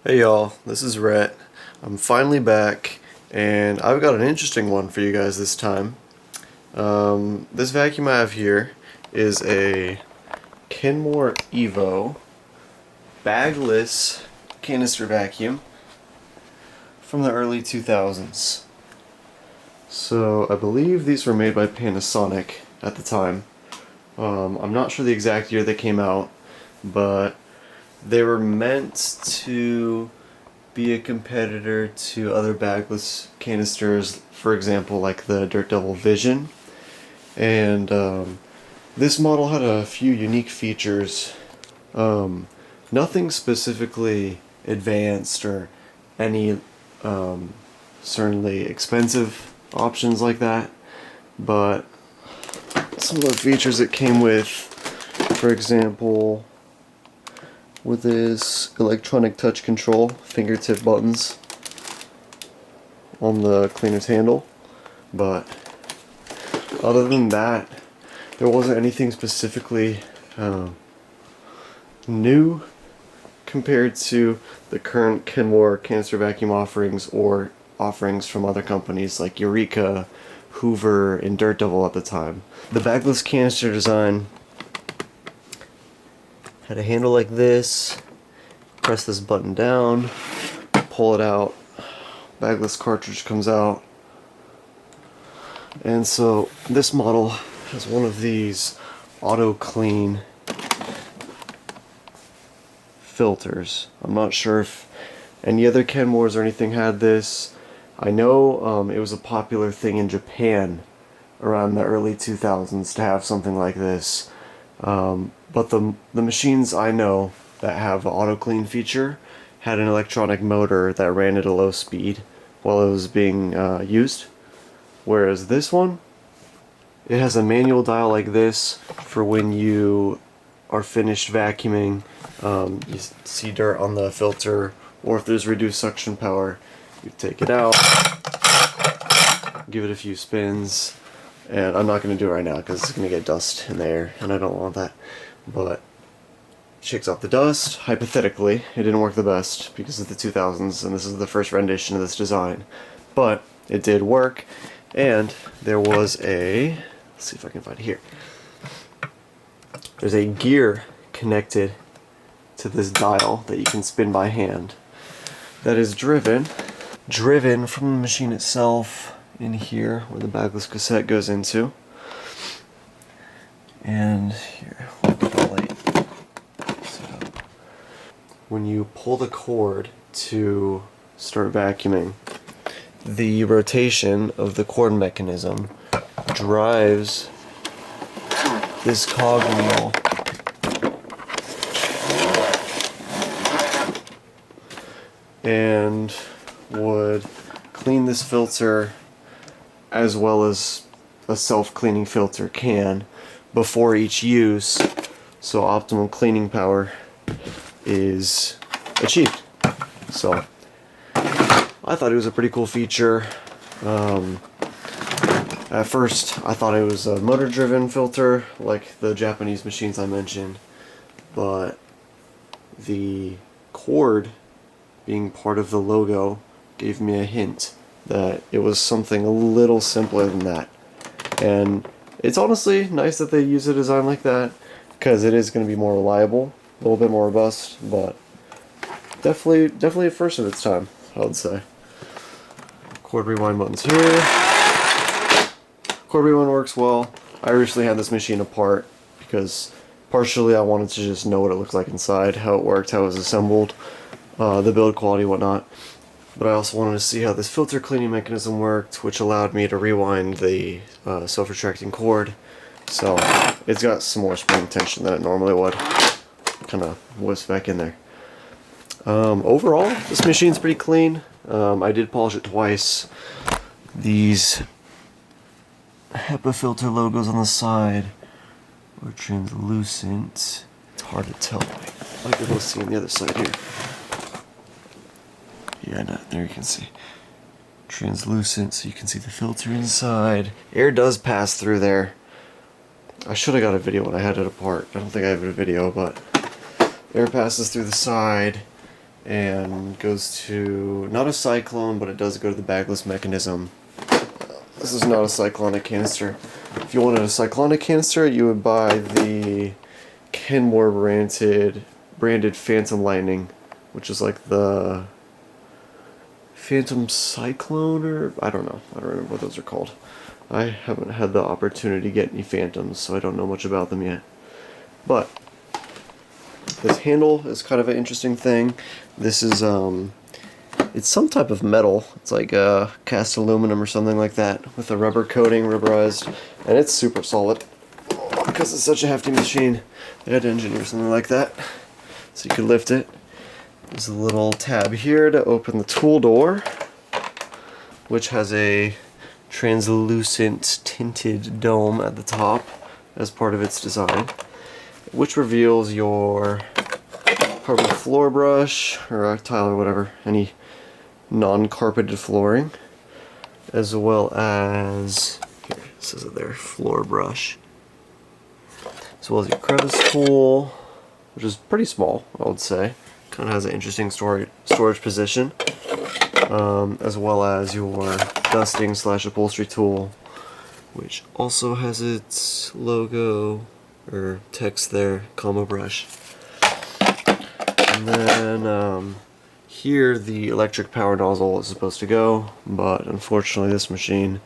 Hey y'all, this is Rhett. I'm finally back, and I've got an interesting one for you guys this time. This vacuum I have here is a Kenmore Evo Bagless canister vacuum from the early 2000s. So I believe these were made by Panasonic at the time. I'm not sure the exact year they came out, but they were meant to be a competitor to other bagless canisters, for example, like the Dirt Devil Vision. And this model had a few unique features. Nothing specifically advanced or any certainly expensive options like that, but some of the features it came with, for example, with this electronic touch control, fingertip buttons on the cleaner's handle. But other than that, there wasn't anything specifically new compared to the current Kenmore canister vacuum offerings or offerings from other companies like Eureka, Hoover, and Dirt Devil at the time. The bagless canister design had a handle like this. Press this button down, pull it out, bagless cartridge comes out. And so this model has one of these auto clean filters. I'm not sure if any other Kenmores or anything had this. I know it was a popular thing in Japan around the early 2000s to have something like this. But the machines I know that have an auto clean feature had an electronic motor that ran at a low speed while it was being used. Whereas this one, it has a manual dial like this for when you are finished vacuuming, you see dirt on the filter, or if there's reduced suction power, you take it out, give it a few spins, and I'm not going to do it right now because it's going to get dust in the air and I don't want that. But shakes off the dust. Hypothetically, it didn't work the best because of the 2000s and this is the first rendition of this design. But it did work, and there was a, let's see if I can find it here. There's a gear connected to this dial that you can spin by hand that is driven from the machine itself in here where the bagless cassette goes into. And here, we'll get the light set up. When you pull the cord to start vacuuming, the rotation of the cord mechanism drives this cog wheel and would clean this filter as well as a self-cleaning filter can before each use, so optimal cleaning power is achieved. So I thought it was a pretty cool feature. At first I thought it was a motor driven filter like the Japanese machines I mentioned, but the cord being part of the logo gave me a hint that it was something a little simpler than that. And it's honestly nice that they use a design like that because it is going to be more reliable, a little bit more robust, but definitely a first of its time, I would say. Cord rewind buttons here. Cord rewind works well. I recently had this machine apart because partially I wanted to just know what it looks like inside, how it worked, how it was assembled, the build quality, whatnot. But I also wanted to see how this filter cleaning mechanism worked, which allowed me to rewind the self-retracting cord. So it's got some more spring tension than it normally would. Kind of whips back in there. Overall, this machine's pretty clean. I did polish it twice. These HEPA filter logos on the side are translucent. It's hard to tell. I can go see on the other side here. Yeah, no, there you can see. Translucent, so you can see the filter inside. Air does pass through there. I should have got a video when I had it apart. I don't think I have a video, but air passes through the side, and goes to, not a cyclone, but it does go to the bagless mechanism. This is not a cyclonic canister. If you wanted a cyclonic canister, you would buy the Kenmore branded Phantom Lightning, which is like the Phantom Cyclone, or I don't know. I don't remember what those are called. I haven't had the opportunity to get any Phantoms, so I don't know much about them yet. But this handle is kind of an interesting thing. This is it's some type of metal. It's like cast aluminum or something like that with a rubber coating, rubberized, and it's super solid because it's such a hefty machine. They had to engineer something like that so you could lift it. There's a little tab here to open the tool door, which has a translucent tinted dome at the top as part of its design, which reveals your carpet floor brush or tile or whatever, any non-carpeted flooring, as well as, here, it says it there, floor brush, as well as your crevice tool, which is pretty small, I would say. Kind of has an interesting storage position, as well as your dusting / upholstery tool, which also has its logo or text there, comma brush. And then here the electric power nozzle is supposed to go, but unfortunately this machine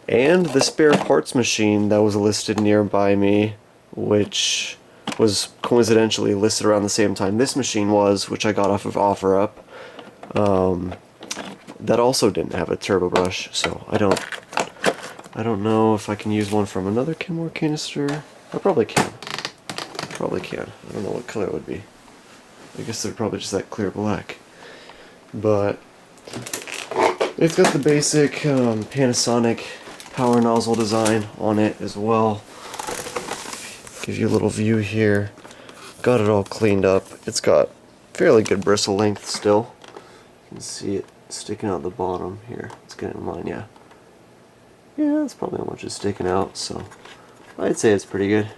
and the spare parts machine that was listed nearby me, which was coincidentally listed around the same time this machine was, which I got off of OfferUp, that also didn't have a turbo brush, so I don't know if I can use one from another Kenmore canister. I probably can. I don't know what color it would be. I guess they're probably just that clear black. But it's got the basic Panasonic power nozzle design on it as well. Give you a little view here. Got it all cleaned up. It's got fairly good bristle length still. You can see it sticking out the bottom here. Let's get it in line, yeah. Yeah, that's probably how much is sticking out, so I'd say it's pretty good.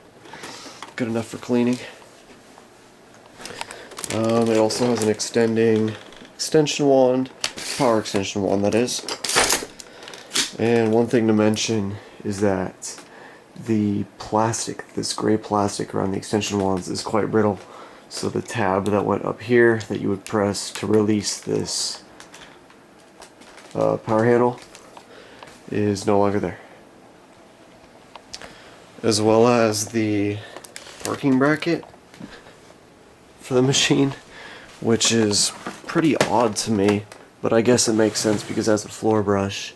Good enough for cleaning. It also has an extension wand, power extension wand that is. And one thing to mention is that the plastic, this gray plastic around the extension wands is quite brittle. So the tab that went up here that you would press to release this power handle is no longer there. As well as the parking bracket for the machine, which is pretty odd to me, but I guess it makes sense because as a floor brush,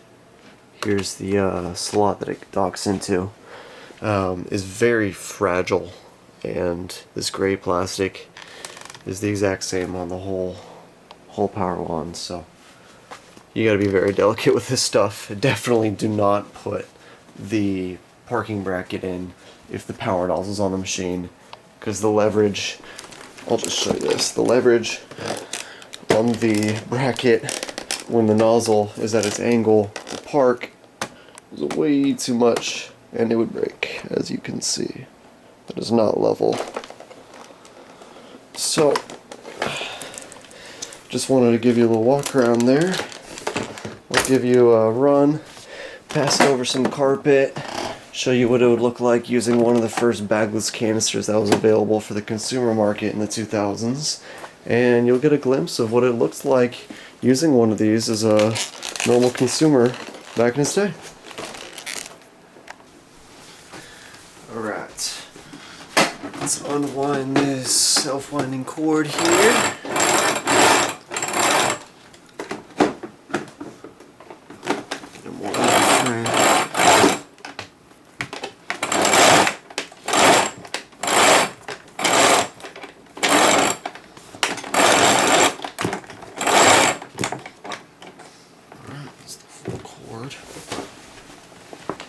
here's the slot that it docks into, is very fragile, and this gray plastic is the exact same on the whole power wand, so you gotta be very delicate with this stuff. Definitely do not put the parking bracket in if the power nozzle's on the machine, because the leverage, I'll just show you this, the leverage on the bracket when the nozzle is at its angle to park is way too much and it would break, as you can see. That is not level. So, just wanted to give you a little walk around there. I'll give you a run, pass over some carpet, show you what it would look like using one of the first bagless canisters that was available for the consumer market in the 2000s, and you'll get a glimpse of what it looks like using one of these as a normal consumer back in its day. Alright, let's unwind this self-winding cord here.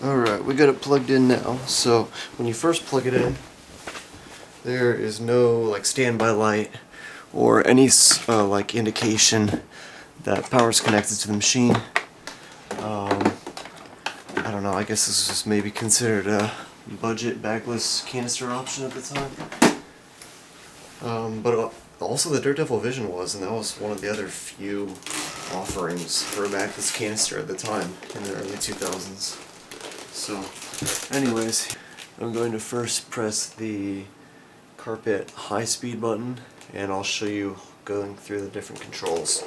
Alright, we got it plugged in now. So when you first plug it in, there is no like standby light or any like indication that power is connected to the machine. I don't know, I guess this was maybe considered a budget bagless canister option at the time. But also the Daredevil Vision was, and that was one of the other few offerings for a Bagless canister at the time in the early 2000s. So, anyways, I'm going to first press the carpet high speed button, and I'll show you going through the different controls.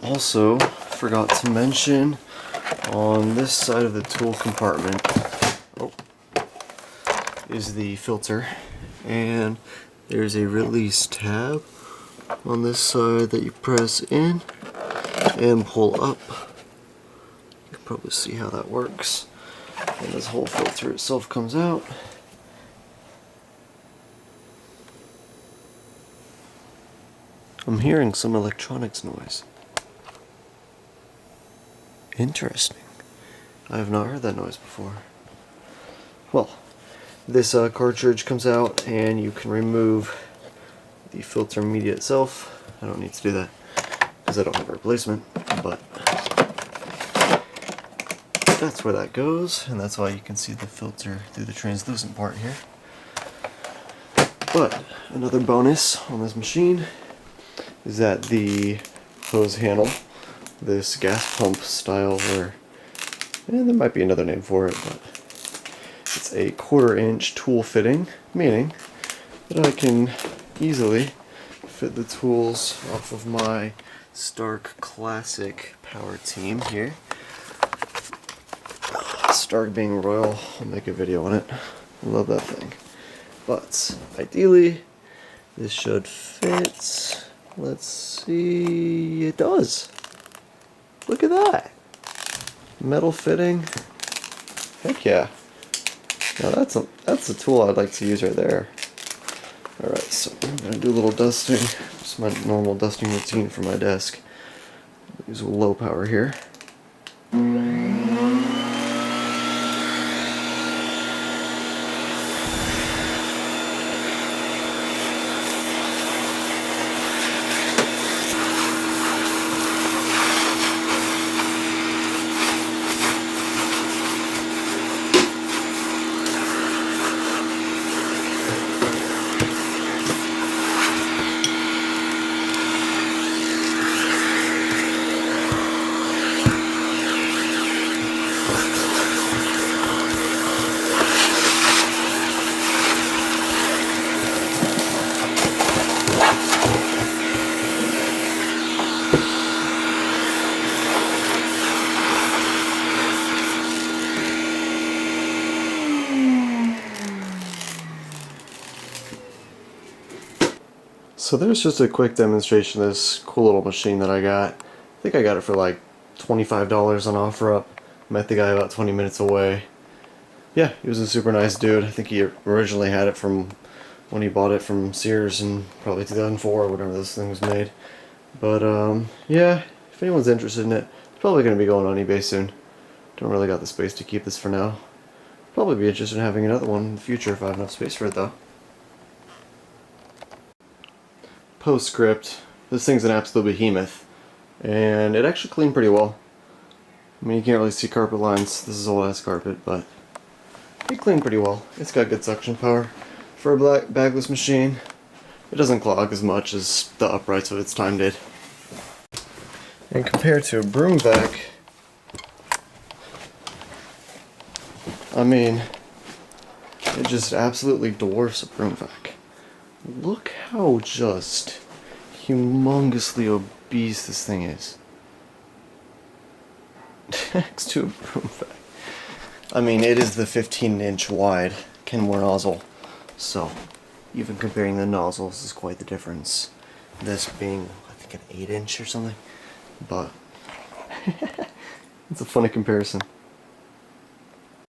Also, forgot to mention, on this side of the tool compartment is the filter, and there's a release tab on this side that you press in and pull up. You can probably see how that works. And this whole filter itself comes out. I'm hearing some electronics noise. Interesting. I have not heard that noise before. Well, this cartridge comes out and you can remove the filter media itself. I don't need to do that because I don't have a replacement, but that's where that goes, and that's why you can see the filter through the translucent part here. But another bonus on this machine is that the hose handle, this gas pump style, where, and there might be another name for it, but it's a 1/4 inch tool fitting, meaning that I can easily fit the tools off of my Stark Classic power team here. Stark being royal, I'll make a video on it. I love that thing. But ideally, this should fit. Let's see, it does. Look at that. Metal fitting. Heck yeah. Now that's a tool I'd like to use right there. Alright, so I'm going to do a little dusting. Just my normal dusting routine for my desk. Use a low power here. So there's just a quick demonstration of this cool little machine that I got. I think I got it for like $25 on OfferUp. Met the guy about 20 minutes away. Yeah, he was a super nice dude. I think he originally had it from when he bought it from Sears in probably 2004 or whatever this thing was made. But yeah, if anyone's interested in it, it's probably going to be going on eBay soon. Don't really got the space to keep this for now. Probably be interested in having another one in the future if I have enough space for it though. Postscript. This thing's an absolute behemoth. And it actually cleaned pretty well. I mean, you can't really see carpet lines. This is old ass carpet, but it cleaned pretty well. It's got good suction power for a bagless machine. It doesn't clog as much as the uprights of its time did. And compared to a broom vac, I mean, it just absolutely dwarfs a broom vac. Look how just humongously obese this thing is. Next to a broom vac. I mean, it is the 15-inch wide Kenmore nozzle, so even comparing the nozzles is quite the difference. This being, I think, an 8-inch or something, but it's a funny comparison.